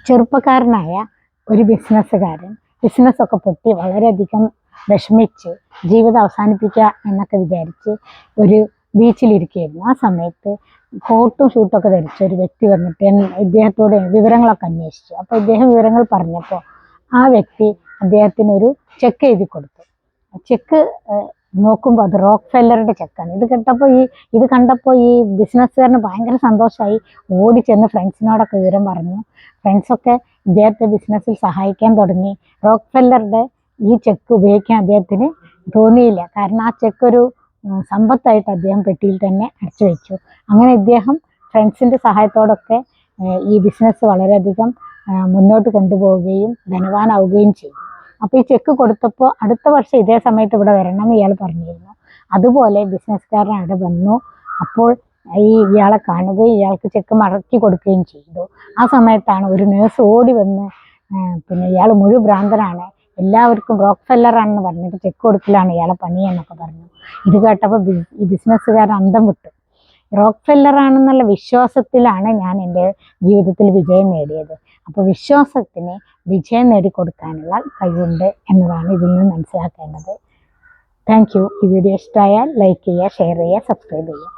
ചെറുപ്പക്കാരനായ ഒരു ബിസിനസ്സുകാരൻ ബിസിനസ്സൊക്കെ പൊട്ടി വളരെയധികം വിഷമിച്ച് ജീവിതം അവസാനിപ്പിക്കുക എന്നൊക്കെ വിചാരിച്ച് ഒരു ബീച്ചിലിരിക്കുകയായിരുന്നു. ആ സമയത്ത് കോട്ടും ഷൂട്ടൊക്കെ ധരിച്ച ഒരു വ്യക്തി വന്നിട്ട് ഇദ്ദേഹത്തോട് വിവരങ്ങളൊക്കെ അന്വേഷിച്ചു. അപ്പോൾ ഇദ്ദേഹം വിവരങ്ങൾ പറഞ്ഞപ്പോൾ ആ വ്യക്തി അദ്ദേഹത്തിനൊരു ചെക്ക് എഴുതി കൊടുത്തു. ചെക്ക് നോക്കുമ്പോൾ അത് റോക്ക്ഫെല്ലറുടെ ചെക്കാണ്. ഇത് കണ്ടപ്പോൾ ഈ ബിസിനസ്സുകാരന് ഭയങ്കര സന്തോഷമായി. ഓടി ചെന്ന് ഫ്രണ്ട്സിനോടൊക്കെ വിവരം പറഞ്ഞു. ഫ്രണ്ട്സൊക്കെ ഇദ്ദേഹത്തെ ബിസിനസ്സിൽ സഹായിക്കാൻ തുടങ്ങി. റോക്ക്ഫെല്ലറുടെ ഈ ചെക്ക് ഉപയോഗിക്കാൻ അദ്ദേഹത്തിന് തോന്നിയില്ല. കാരണം ആ ചെക്ക് ഒരു സമ്പത്തായിട്ട് അദ്ദേഹം പെട്ടിയിൽ തന്നെ അടച്ചു വെച്ചു. അങ്ങനെ ഇദ്ദേഹം ഫ്രണ്ട്സിൻ്റെ സഹായത്തോടൊക്കെ ഈ ബിസിനസ് വളരെയധികം മുന്നോട്ട് കൊണ്ടുപോവുകയും ധനവാനാവുകയും ചെയ്തു. അപ്പോൾ ഈ ചെക്ക് കൊടുത്തപ്പോൾ അടുത്ത വർഷം ഇതേ സമയത്ത് ഇവിടെ വരണം ഇയാൾ പറഞ്ഞിരുന്നു. അതുപോലെ ബിസിനസ്സുകാരൻ അവിടെ വന്നു. അപ്പോൾ ഇയാളെ കാണുകയും ഇയാൾക്ക് ചെക്ക് മടക്കി കൊടുക്കുകയും ചെയ്തു. ആ സമയത്താണ് ഒരു നേഴ്സ് ഓടി വന്ന് ഇയാൾ ഭ്രാന്തനാണ്, എല്ലാവർക്കും റോക്ക്ഫെല്ലറാണെന്ന് പറഞ്ഞിട്ട് ചെക്ക് കൊടുക്കലാണ് ഇയാളെ പണി എന്നൊക്കെ പറഞ്ഞു. ഇത് കേട്ടപ്പോൾ ഈ ബിസിനസ്സുകാരൻ അന്തം വിട്ടു. റോക്ക്ഫെല്ലറാണെന്നുള്ള വിശ്വാസത്തിലാണ് ഞാൻ എൻ്റെ ജീവിതത്തിൽ വിജയം നേടിയത്. അപ്പോൾ വിശ്വാസത്തിന് വിജയം നേടിക്കൊടുക്കാനുള്ള കഴിവുണ്ട് എന്നതാണ് ഇതിൽ നിന്ന് മനസ്സിലാക്കേണ്ടത്. Thank you. ഈ വീഡിയോ ഇഷ്ടമായാൽ ലൈക്ക് ചെയ്യുക, ഷെയർ ചെയ്യുക, സബ്സ്ക്രൈബ് ചെയ്യുക.